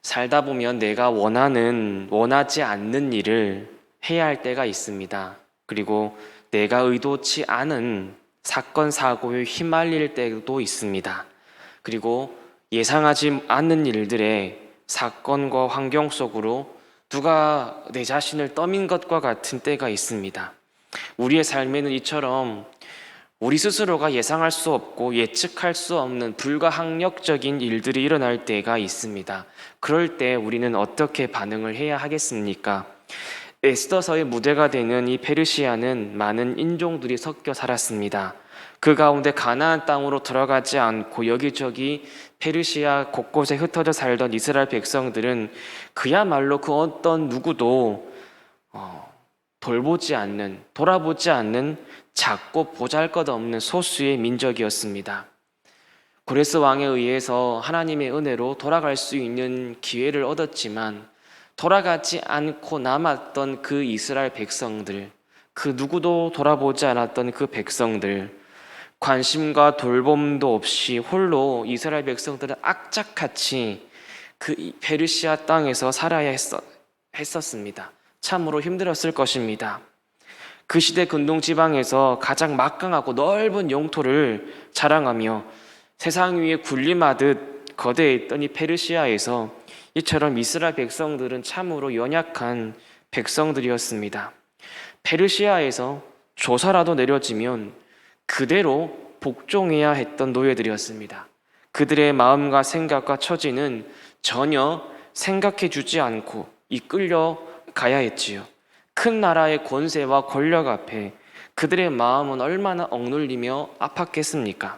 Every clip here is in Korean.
살다 보면 내가 원하지 않는 일을 해야 할 때가 있습니다. 그리고 내가 의도치 않은 사건, 사고에 휘말릴 때도 있습니다. 그리고 예상하지 않는 일들의 사건과 환경 속으로 누가 내 자신을 떠민 것과 같은 때가 있습니다. 우리의 삶에는 이처럼 우리 스스로가 예상할 수 없고 예측할 수 없는 불가항력적인 일들이 일어날 때가 있습니다. 그럴 때 우리는 어떻게 반응을 해야 하겠습니까? 에스더서의 무대가 되는 이 페르시아는 많은 인종들이 섞여 살았습니다. 그 가운데 가나안 땅으로 들어가지 않고 여기저기 페르시아 곳곳에 흩어져 살던 이스라엘 백성들은 그야말로 그 어떤 누구도 돌아보지 않는 작고 보잘것없는 소수의 민족이었습니다. 고레스 왕에 의해서 하나님의 은혜로 돌아갈 수 있는 기회를 얻었지만 돌아가지 않고 남았던 그 이스라엘 백성들, 그 누구도 돌아보지 않았던 그 백성들, 관심과 돌봄도 없이 홀로 이스라엘 백성들은 악착같이 그 페르시아 땅에서 살아야 했었습니다. 참으로 힘들었을 것입니다. 그 시대 근동 지방에서 가장 막강하고 넓은 영토를 자랑하며 세상 위에 군림하듯 거대했던 이 페르시아에서 이처럼 이스라엘 백성들은 참으로 연약한 백성들이었습니다. 페르시아에서 조사라도 내려지면 그대로 복종해야 했던 노예들이었습니다. 그들의 마음과 생각과 처지는 전혀 생각해 주지 않고 이끌려 가야 했지요. 큰 나라의 권세와 권력 앞에 그들의 마음은 얼마나 억눌리며 아팠겠습니까?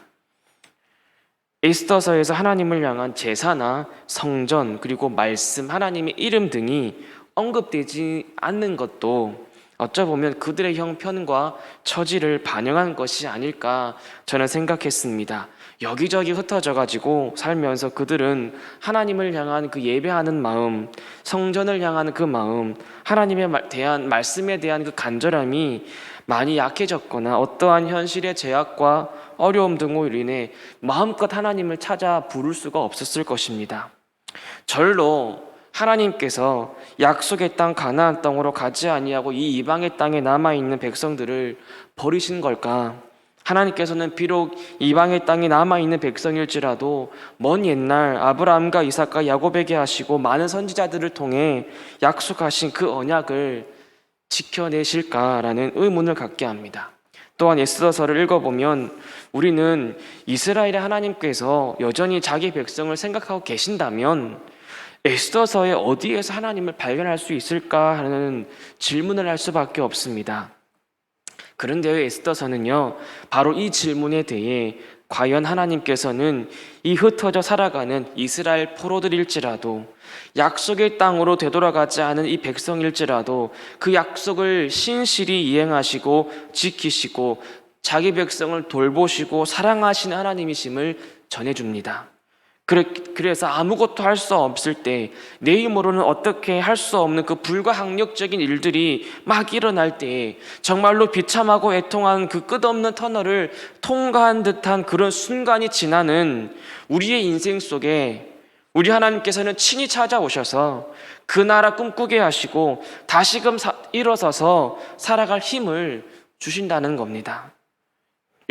에스더서에서 하나님을 향한 제사나 성전 그리고 말씀, 하나님의 이름 등이 언급되지 않는 것도 어쩌보면 그들의 형편과 처지를 반영한 것이 아닐까 저는 생각했습니다. 여기저기 흩어져 가지고 살면서 그들은 하나님을 향한 그 예배하는 마음, 성전을 향한 그 마음, 하나님에 대한 말씀에 대한 그 간절함이 많이 약해졌거나 어떠한 현실의 제약과 어려움 등으로 인해 마음껏 하나님을 찾아 부를 수가 없었을 것입니다. 절로 하나님께서 약속의 땅 가나안 땅으로 가지 아니하고 이 이방의 땅에 남아있는 백성들을 버리신 걸까? 하나님께서는 비록 이방의 땅에 남아있는 백성일지라도 먼 옛날 아브라함과 이삭과 야곱에게 하시고 많은 선지자들을 통해 약속하신 그 언약을 지켜내실까라는 의문을 갖게 합니다. 또한 에스더서를 읽어보면 우리는 이스라엘의 하나님께서 여전히 자기 백성을 생각하고 계신다면 에스더서의 어디에서 하나님을 발견할 수 있을까 하는 질문을 할 수밖에 없습니다. 그런데요, 에스더서는요, 바로 이 질문에 대해 과연 하나님께서는 이 흩어져 살아가는 이스라엘 포로들일지라도 약속의 땅으로 되돌아가지 않은 이 백성일지라도 그 약속을 신실히 이행하시고 지키시고 자기 백성을 돌보시고 사랑하시는 하나님이심을 전해줍니다. 그래서 아무것도 할 수 없을 때, 내 힘으로는 어떻게 할 수 없는 그 불가항력적인 일들이 막 일어날 때 정말로 비참하고 애통한 그 끝없는 터널을 통과한 듯한 그런 순간이 지나는 우리의 인생 속에 우리 하나님께서는 친히 찾아오셔서 그 나라 꿈꾸게 하시고 다시금 일어서서 살아갈 힘을 주신다는 겁니다.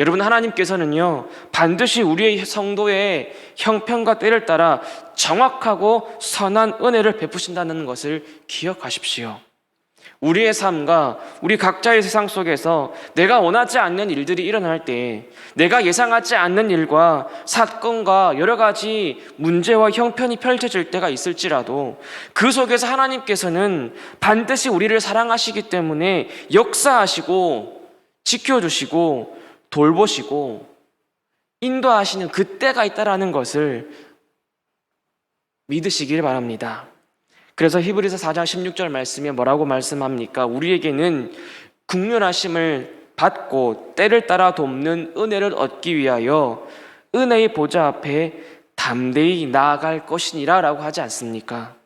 여러분, 하나님께서는요, 반드시 우리의 성도의 형편과 때를 따라 정확하고 선한 은혜를 베푸신다는 것을 기억하십시오. 우리의 삶과 우리 각자의 세상 속에서 내가 원하지 않는 일들이 일어날 때, 내가 예상하지 않는 일과 사건과 여러 가지 문제와 형편이 펼쳐질 때가 있을지라도 그 속에서 하나님께서는 반드시 우리를 사랑하시기 때문에 역사하시고 지켜주시고 돌보시고 인도하시는 그때가 있다라는 것을 믿으시길 바랍니다. 그래서 히브리서 4장 16절 말씀에 뭐라고 말씀합니까? 우리에게는 국률하심을 받고 때를 따라 돕는 은혜를 얻기 위하여 은혜의 보좌 앞에 담대히 나아갈 것이니라 라고 하지 않습니까?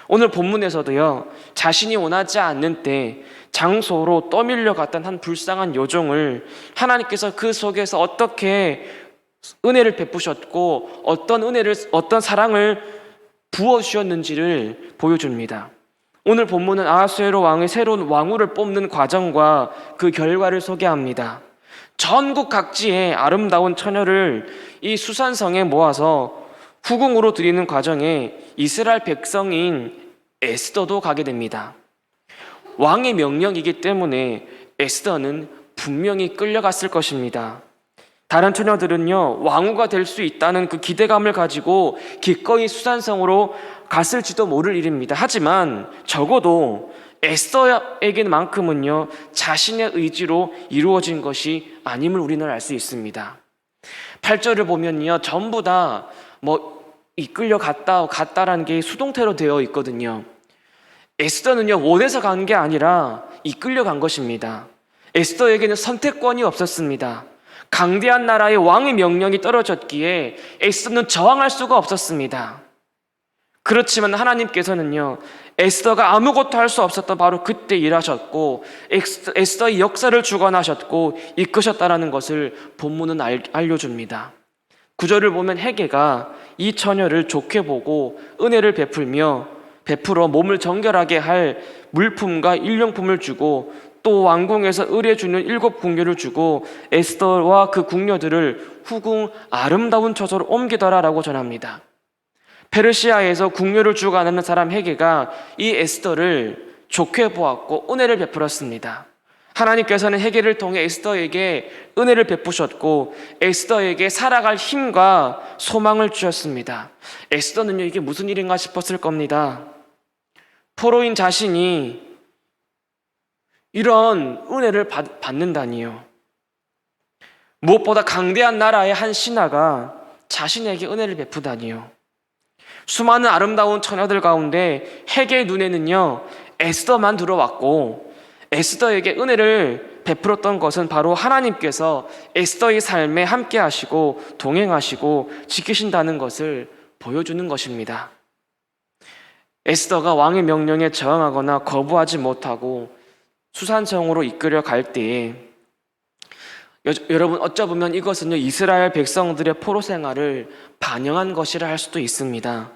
오늘 본문에서도요, 자신이 원하지 않는 때 장소로 떠밀려 갔던 한 불쌍한 여종을 하나님께서 그 속에서 어떻게 은혜를 베푸셨고 어떤 사랑을 부어주셨는지를 보여줍니다. 오늘 본문은 아하수에로 왕의 새로운 왕후를 뽑는 과정과 그 결과를 소개합니다. 전국 각지의 아름다운 처녀를 이 수산성에 모아서 후궁으로 드리는 과정에 이스라엘 백성인 에스더도 가게 됩니다. 왕의 명령이기 때문에 에스더는 분명히 끌려갔을 것입니다. 다른 처녀들은요, 왕후가 될 수 있다는 그 기대감을 가지고 기꺼이 수산성으로 갔을지도 모를 일입니다. 하지만 적어도 에스더에게만큼은요, 자신의 의지로 이루어진 것이 아님을 우리는 알 수 있습니다. 8절을 보면요, 전부 다 이끌려 갔다라는 게 수동태로 되어 있거든요. 에스더는요, 원해서 간 게 아니라 이끌려 간 것입니다. 에스더에게는 선택권이 없었습니다. 강대한 나라의 왕의 명령이 떨어졌기에 에스더는 저항할 수가 없었습니다. 그렇지만 하나님께서는요, 에스더가 아무것도 할 수 없었던 바로 그때 일하셨고 에스더의 역사를 주관하셨고 이끄셨다라는 것을 본문은 알려줍니다. 9절을 보면 헤게가 이 처녀를 좋게 보고 은혜를 베풀어 몸을 정결하게 할 물품과 일용품을 주고 또 왕궁에서 의뢰 주는 7 궁녀를 주고 에스더와 그 궁녀들을 후궁 아름다운 처소로 옮기더라라고 전합니다. 페르시아에서 궁녀를 주관하는 사람 헤게가 이 에스더를 좋게 보았고 은혜를 베풀었습니다. 하나님께서는 헤게를 통해 에스더에게 은혜를 베푸셨고 에스더에게 살아갈 힘과 소망을 주셨습니다. 에스더는요, 이게 무슨 일인가 싶었을 겁니다. 포로인 자신이 이런 은혜를 받는다니요. 무엇보다 강대한 나라의 한 신하가 자신에게 은혜를 베푸다니요. 수많은 아름다운 처녀들 가운데 헤게의 눈에는요, 에스더만 들어왔고 에스더에게 은혜를 베풀었던 것은 바로 하나님께서 에스더의 삶에 함께 하시고 동행하시고 지키신다는 것을 보여주는 것입니다. 에스더가 왕의 명령에 저항하거나 거부하지 못하고 수산성으로 이끌려 갈 때에 여러분 어쩌보면 이것은요, 이스라엘 백성들의 포로 생활을 반영한 것이라 할 수도 있습니다.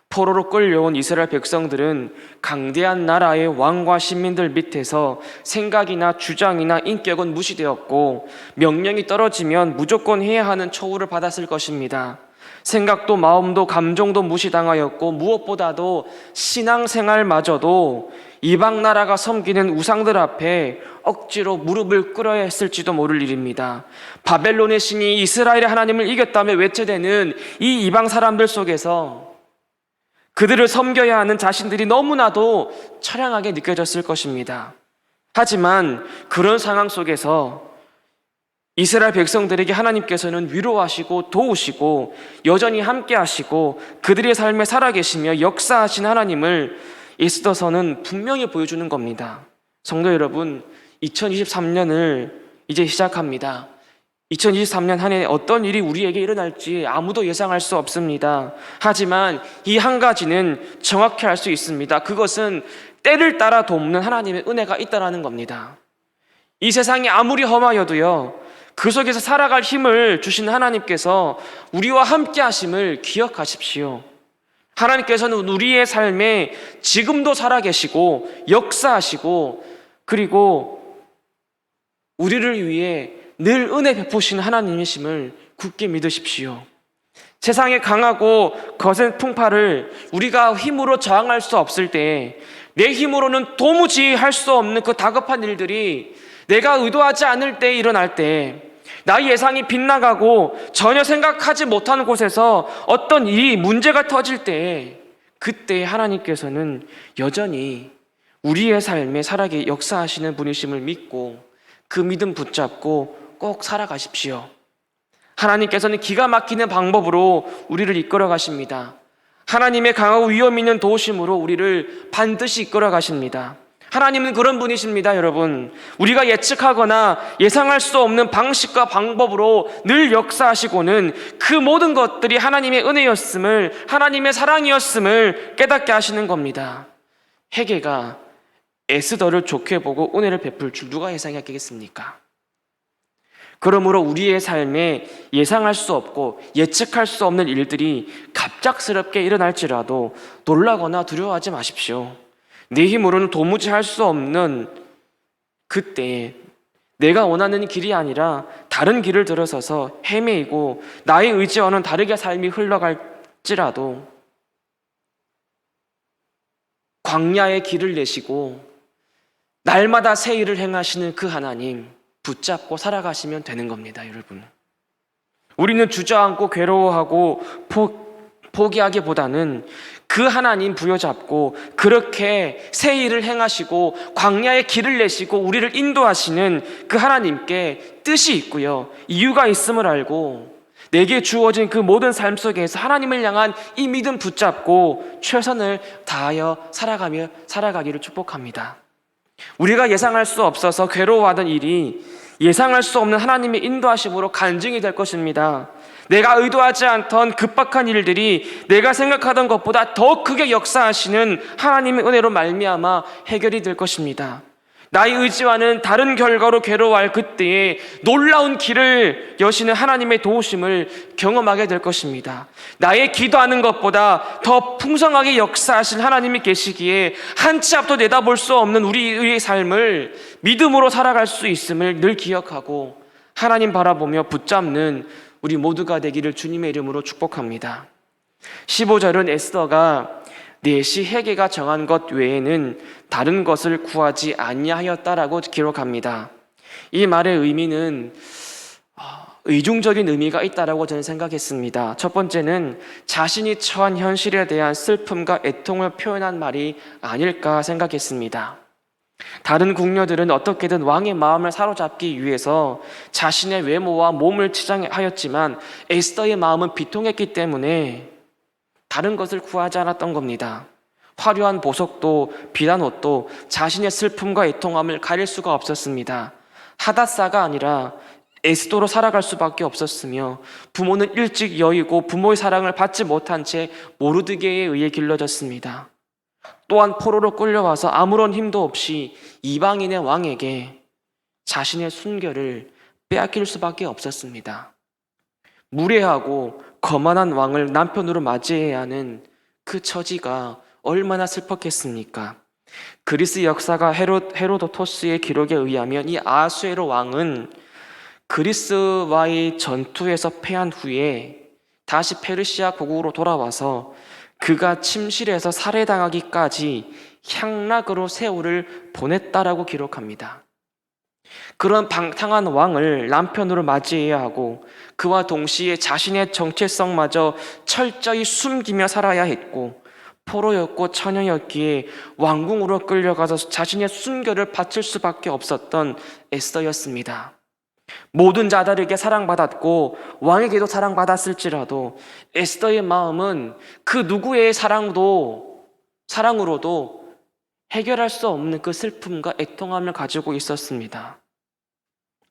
포로로 끌려온 이스라엘 백성들은 강대한 나라의 왕과 시민들 밑에서 생각이나 주장이나 인격은 무시되었고 명령이 떨어지면 무조건 해야 하는 처우를 받았을 것입니다. 생각도 마음도 감정도 무시당하였고 무엇보다도 신앙생활마저도 이방 나라가 섬기는 우상들 앞에 억지로 무릎을 꿇어야 했을지도 모를 일입니다. 바벨론의 신이 이스라엘의 하나님을 이겼다며 외쳐대는 이 이방 사람들 속에서 그들을 섬겨야 하는 자신들이 너무나도 처량하게 느껴졌을 것입니다. 하지만 그런 상황 속에서 이스라엘 백성들에게 하나님께서는 위로하시고 도우시고 여전히 함께 하시고 그들의 삶에 살아계시며 역사하신 하나님을 에스더서는 분명히 보여주는 겁니다. 성도 여러분, 2023년을 이제 시작합니다. 2023년 한 해 어떤 일이 우리에게 일어날지 아무도 예상할 수 없습니다. 하지만 이 한 가지는 정확히 알 수 있습니다. 그것은 때를 따라 돕는 하나님의 은혜가 있다는 겁니다. 이 세상이 아무리 험하여도요, 그 속에서 살아갈 힘을 주신 하나님께서 우리와 함께 하심을 기억하십시오. 하나님께서는 우리의 삶에 지금도 살아계시고 역사하시고 그리고 우리를 위해 늘 은혜 베푸시는 하나님이심을 굳게 믿으십시오. 세상의 강하고 거센 풍파를 우리가 힘으로 저항할 수 없을 때, 내 힘으로는 도무지 할 수 없는 그 다급한 일들이 내가 의도하지 않을 때 일어날 때, 나의 예상이 빗나가고 전혀 생각하지 못하는 곳에서 어떤 일이 문제가 터질 때, 그때 하나님께서는 여전히 우리의 삶에 살아계 역사하시는 분이심을 믿고 그 믿음 붙잡고 꼭 살아가십시오. 하나님께서는 기가 막히는 방법으로 우리를 이끌어 가십니다. 하나님의 강하고 위험 있는 도우심으로 우리를 반드시 이끌어 가십니다. 하나님은 그런 분이십니다, 여러분. 우리가 예측하거나 예상할 수 없는 방식과 방법으로 늘 역사하시고는 그 모든 것들이 하나님의 은혜였음을, 하나님의 사랑이었음을 깨닫게 하시는 겁니다. 헤게가 에스더를 좋게 보고 은혜를 베풀 줄 누가 예상했겠습니까? 그러므로 우리의 삶에 예상할 수 없고 예측할 수 없는 일들이 갑작스럽게 일어날지라도 놀라거나 두려워하지 마십시오. 내 힘으로는 도무지 할 수 없는 그때 내가 원하는 길이 아니라 다른 길을 들어서서 헤매이고 나의 의지와는 다르게 삶이 흘러갈지라도 광야의 길을 내시고 날마다 새 일을 행하시는 그 하나님 붙잡고 살아가시면 되는 겁니다, 여러분. 우리는 주저앉고 괴로워하고 포기하기보다는 그 하나님 부여잡고 그렇게 새 일을 행하시고 광야의 길을 내시고 우리를 인도하시는 그 하나님께 뜻이 있고요, 이유가 있음을 알고 내게 주어진 그 모든 삶 속에서 하나님을 향한 이 믿음 붙잡고 최선을 다하여 살아가기를 축복합니다. 우리가 예상할 수 없어서 괴로워하던 일이 예상할 수 없는 하나님의 인도하심으로 간증이 될 것입니다. 내가 의도하지 않던 급박한 일들이 내가 생각하던 것보다 더 크게 역사하시는 하나님의 은혜로 말미암아 해결이 될 것입니다. 나의 의지와는 다른 결과로 괴로워할 그때에 놀라운 길을 여시는 하나님의 도우심을 경험하게 될 것입니다. 나의 기도하는 것보다 더 풍성하게 역사하실 하나님이 계시기에 한치 앞도 내다볼 수 없는 우리의 삶을 믿음으로 살아갈 수 있음을 늘 기억하고 하나님 바라보며 붙잡는 우리 모두가 되기를 주님의 이름으로 축복합니다. 15절은 에스더가 넷이 헤게가 정한 것 외에는 다른 것을 구하지 아니하였다라고 기록합니다. 이 말의 의미는 의중적인 의미가 있다라고 저는 생각했습니다. 첫 번째는 자신이 처한 현실에 대한 슬픔과 애통을 표현한 말이 아닐까 생각했습니다. 다른 궁녀들은 어떻게든 왕의 마음을 사로잡기 위해서 자신의 외모와 몸을 치장하였지만 에스더의 마음은 비통했기 때문에 다른 것을 구하지 않았던 겁니다. 화려한 보석도 비단 옷도 자신의 슬픔과 애통함을 가릴 수가 없었습니다. 하닷사가 아니라 에스더로 살아갈 수밖에 없었으며 부모는 일찍 여의고 부모의 사랑을 받지 못한 채 모르드게에 의해 길러졌습니다. 또한 포로로 끌려와서 아무런 힘도 없이 이방인의 왕에게 자신의 순결을 빼앗길 수밖에 없었습니다. 무례하고 거만한 왕을 남편으로 맞이해야 하는 그 처지가 얼마나 슬펐겠습니까? 그리스 역사가 헤로도토스의 기록에 의하면 이 아하수에로 왕은 그리스와의 전투에서 패한 후에 다시 페르시아 고국으로 돌아와서 그가 침실에서 살해당하기까지 향락으로 세월을 보냈다라고 기록합니다. 그런 방탕한 왕을 남편으로 맞이해야 하고 그와 동시에 자신의 정체성마저 철저히 숨기며 살아야 했고 포로였고 처녀였기에 왕궁으로 끌려가서 자신의 순결을 바칠 수밖에 없었던 에스더였습니다. 모든 자들에게 사랑받았고 왕에게도 사랑받았을지라도 에스더의 마음은 그 누구의 사랑으로도 해결할 수 없는 그 슬픔과 애통함을 가지고 있었습니다.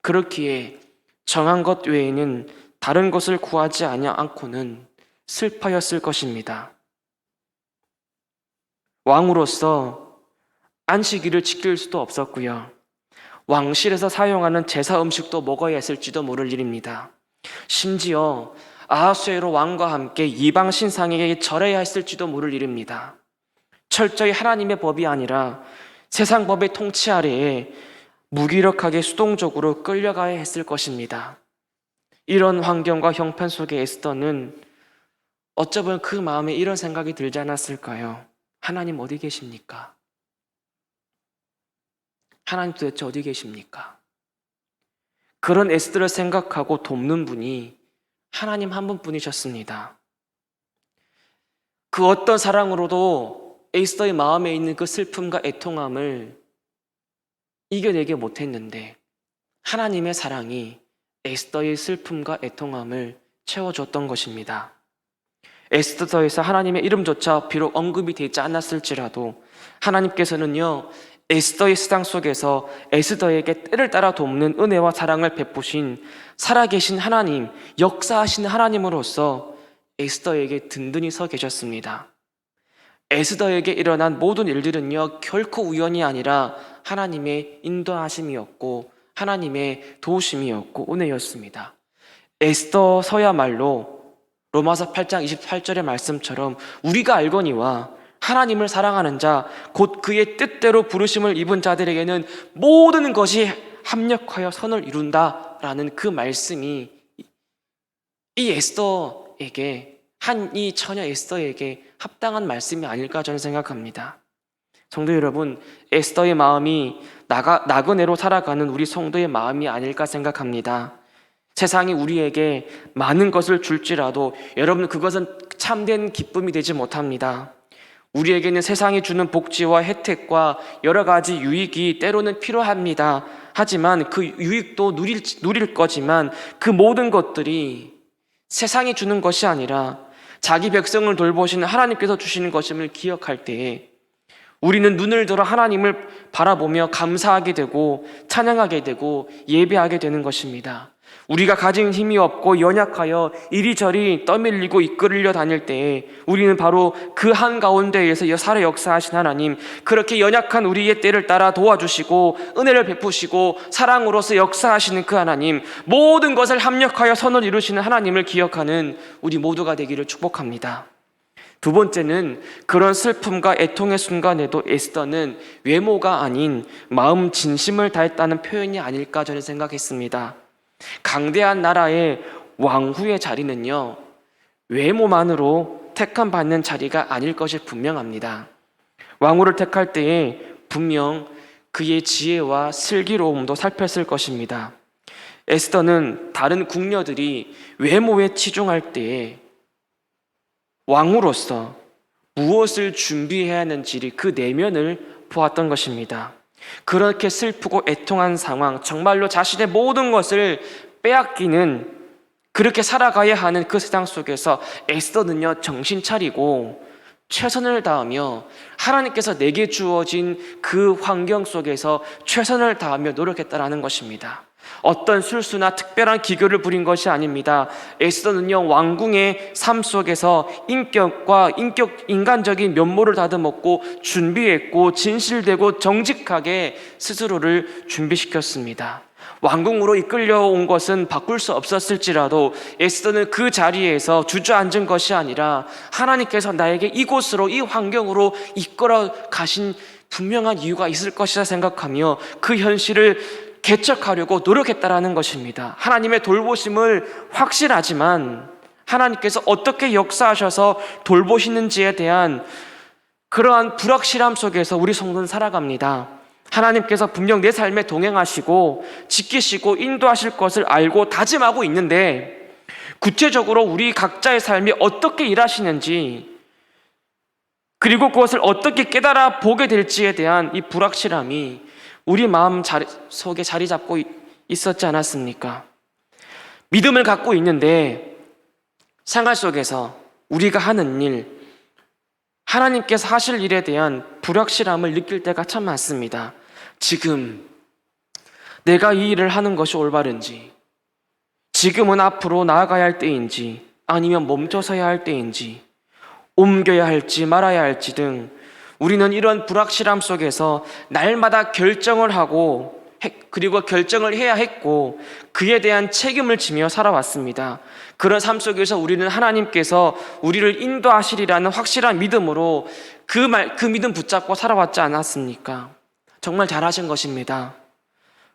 그렇기에 정한 것 외에는 다른 것을 구하지 않고는 슬퍼였을 것입니다. 왕으로서 안식일을 지킬 수도 없었고요, 왕실에서 사용하는 제사 음식도 먹어야 했을지도 모를 일입니다. 심지어 아하수에로 왕과 함께 이방 신상에게 절해야 했을지도 모를 일입니다. 철저히 하나님의 법이 아니라 세상 법의 통치 아래에 무기력하게 수동적으로 끌려가야 했을 것입니다. 이런 환경과 형편 속에 에스더는 어쩌면 그 마음에 이런 생각이 들지 않았을까요? 하나님 어디 계십니까? 하나님 도대체 어디 계십니까? 그런 에스더를 생각하고 돕는 분이 하나님 한 분뿐이셨습니다. 그 어떤 사랑으로도 에스더의 마음에 있는 그 슬픔과 애통함을 이겨내지 못했는데 하나님의 사랑이 에스더의 슬픔과 애통함을 채워줬던 것입니다. 에스더서에서 하나님의 이름조차 비록 언급이 되지 않았을지라도 하나님께서는요, 에스더의 세상 속에서 에스더에게 때를 따라 돕는 은혜와 사랑을 베푸신 살아계신 하나님, 역사하시는 하나님으로서 에스더에게 든든히 서 계셨습니다. 에스더에게 일어난 모든 일들은요, 결코 우연이 아니라 하나님의 인도하심이었고 하나님의 도우심이었고 은혜였습니다. 에스더서야말로 로마서 8장 28절의 말씀처럼 우리가 알거니와 하나님을 사랑하는 자 곧 그의 뜻대로 부르심을 입은 자들에게는 모든 것이 합력하여 선을 이룬다라는 그 말씀이 이 에스더에게 이 처녀 에스더에게 합당한 말씀이 아닐까 저는 생각합니다. 성도 여러분, 에스더의 마음이 나그네로 살아가는 우리 성도의 마음이 아닐까 생각합니다. 세상이 우리에게 많은 것을 줄지라도 여러분 그것은 참된 기쁨이 되지 못합니다. 우리에게는 세상이 주는 복지와 혜택과 여러 가지 유익이 때로는 필요합니다. 하지만 그 유익도 누릴 거지만 그 모든 것들이 세상이 주는 것이 아니라 자기 백성을 돌보시는 하나님께서 주시는 것임을 기억할 때에 우리는 눈을 들어 하나님을 바라보며 감사하게 되고 찬양하게 되고 예배하게 되는 것입니다. 우리가 가진 힘이 없고 연약하여 이리저리 떠밀리고 이끌려 다닐 때에 우리는 바로 그 한가운데에서 살아 역사하신 하나님, 그렇게 연약한 우리의 때를 따라 도와주시고 은혜를 베푸시고 사랑으로서 역사하시는 그 하나님, 모든 것을 합력하여 선을 이루시는 하나님을 기억하는 우리 모두가 되기를 축복합니다. 두 번째는 그런 슬픔과 애통의 순간에도 에스더는 외모가 아닌 마음 진심을 다했다는 표현이 아닐까 저는 생각했습니다. 강대한 나라의 왕후의 자리는요, 외모만으로 택함 받는 자리가 아닐 것이 분명합니다. 왕후를 택할 때에 분명 그의 지혜와 슬기로움도 살폈을 것입니다. 에스더는 다른 궁녀들이 외모에 치중할 때에 왕으로서 무엇을 준비해야 하는지 그 내면을 보았던 것입니다. 그렇게 슬프고 애통한 상황, 정말로 자신의 모든 것을 빼앗기는, 그렇게 살아가야 하는 그 세상 속에서 에스더는요, 정신 차리고 최선을 다하며 하나님께서 내게 주어진 그 환경 속에서 최선을 다하며 노력했다라는 것입니다. 어떤 술수나 특별한 기교를 부린 것이 아닙니다. 에스더는요, 왕궁의 삶 속에서 인간적인 면모를 다듬었고 준비했고 진실되고 정직하게 스스로를 준비시켰습니다. 왕궁으로 이끌려온 것은 바꿀 수 없었을지라도 에스더는 그 자리에서 주저앉은 것이 아니라 하나님께서 나에게 이곳으로, 이 환경으로 이끌어 가신 분명한 이유가 있을 것이라 생각하며 그 현실을 개척하려고 노력했다라는 것입니다. 하나님의 돌보심을 확실하지만 하나님께서 어떻게 역사하셔서 돌보시는지에 대한 그러한 불확실함 속에서 우리 성도는 살아갑니다. 하나님께서 분명 내 삶에 동행하시고 지키시고 인도하실 것을 알고 다짐하고 있는데 구체적으로 우리 각자의 삶이 어떻게 일하시는지, 그리고 그것을 어떻게 깨달아 보게 될지에 대한 이 불확실함이 우리 마음 속에 자리 잡고 있었지 않았습니까? 믿음을 갖고 있는데 생활 속에서 우리가 하는 일, 하나님께서 하실 일에 대한 불확실함을 느낄 때가 참 많습니다. 지금 내가 이 일을 하는 것이 올바른지, 지금은 앞으로 나아가야 할 때인지, 아니면 멈춰서야 할 때인지, 옮겨야 할지 말아야 할지 등 우리는 이런 불확실함 속에서 날마다 결정을 하고, 그리고 결정을 해야 했고 그에 대한 책임을 지며 살아왔습니다. 그런 삶 속에서 우리는 하나님께서 우리를 인도하시리라는 확실한 믿음으로 그 믿음 붙잡고 살아왔지 않았습니까? 정말 잘하신 것입니다.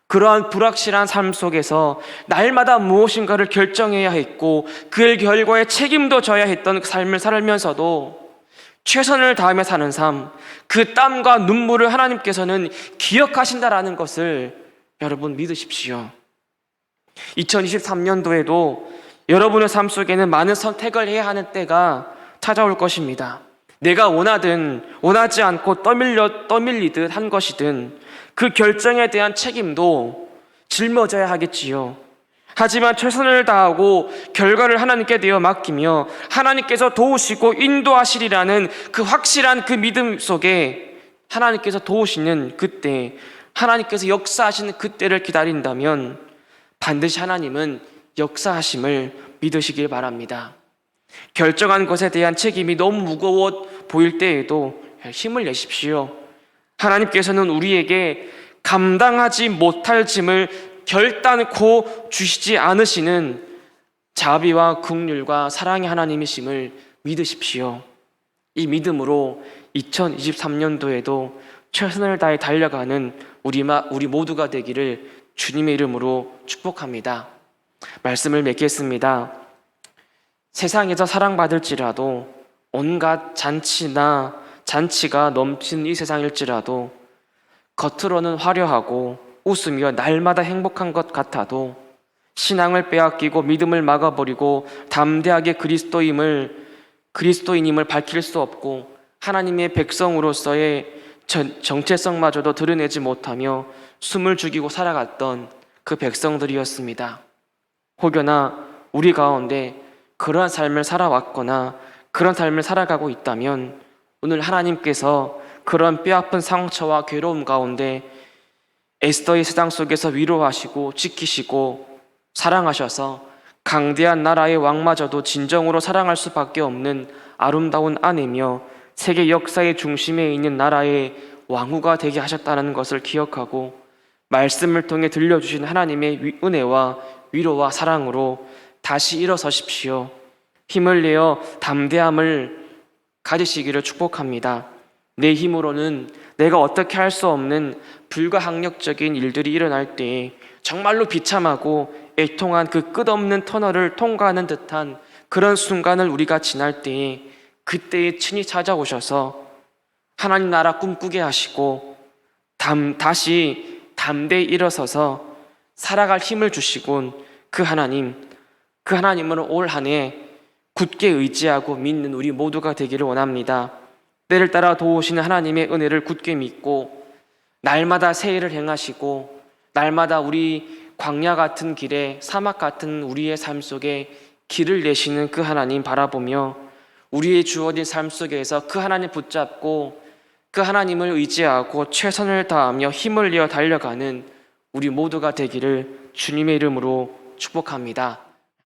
그러한 불확실한 삶 속에서 날마다 무엇인가를 결정해야 했고 그 결과에 책임도 져야 했던 삶을 살면서도 최선을 다하며 사는 삶, 그 땀과 눈물을 하나님께서는 기억하신다라는 것을 여러분 믿으십시오. 2023년도에도 여러분의 삶 속에는 많은 선택을 해야 하는 때가 찾아올 것입니다. 내가 원하든 원하지 않고 떠밀리듯 한 것이든 그 결정에 대한 책임도 짊어져야 하겠지요. 하지만 최선을 다하고 결과를 하나님께 내어 맡기며 하나님께서 도우시고 인도하시리라는 그 확실한 그 믿음 속에 하나님께서 도우시는 그때, 하나님께서 역사하시는 그때를 기다린다면 반드시 하나님은 역사하심을 믿으시길 바랍니다. 결정한 것에 대한 책임이 너무 무거워 보일 때에도 힘을 내십시오. 하나님께서는 우리에게 감당하지 못할 짐을 결단코 주시지 않으시는 자비와 긍휼과 사랑의 하나님이심을 믿으십시오. 이 믿음으로 2023년도에도 최선을 다해 달려가는 우리 모두가 되기를 주님의 이름으로 축복합니다. 말씀을 맺겠습니다. 세상에서 사랑받을지라도 온갖 잔치가 넘치는 이 세상일지라도 겉으로는 화려하고 웃으며 날마다 행복한 것 같아도 신앙을 빼앗기고 믿음을 막아버리고 담대하게 그리스도인임을 밝힐 수 없고 하나님의 백성으로서의 정체성마저도 드러내지 못하며 숨을 죽이고 살아갔던 그 백성들이었습니다. 혹여나 우리 가운데 그러한 삶을 살아왔거나 그런 삶을 살아가고 있다면 오늘 하나님께서 그런 뼈아픈 상처와 괴로움 가운데 에스더의 세상 속에서 위로하시고 지키시고 사랑하셔서 강대한 나라의 왕마저도 진정으로 사랑할 수밖에 없는 아름다운 아내며 세계 역사의 중심에 있는 나라의 왕후가 되게 하셨다는 것을 기억하고 말씀을 통해 들려주신 하나님의 은혜와 위로와 사랑으로 다시 일어서십시오. 힘을 내어 담대함을 가지시기를 축복합니다. 내 힘으로는 내가 어떻게 할 수 없는 불가항력적인 일들이 일어날 때에 정말로 비참하고 애통한 그 끝없는 터널을 통과하는 듯한 그런 순간을 우리가 지날 때에 그때에 친히 찾아오셔서 하나님 나라 꿈꾸게 하시고 다시 담대히 일어서서 살아갈 힘을 주시곤 그 하나님을 올 한 해 굳게 의지하고 믿는 우리 모두가 되기를 원합니다. 때를 따라 도우시는 하나님의 은혜를 굳게 믿고 날마다 새해를 행하시고 날마다 우리 광야 같은 길에 사막 같은 우리의 삶 속에 길을 내시는 그 하나님 바라보며 우리의 주어진 삶 속에서 그 하나님 붙잡고 그 하나님을 의지하고 최선을 다하며 힘을 내어 달려가는 우리 모두가 되기를 주님의 이름으로 축복합니다.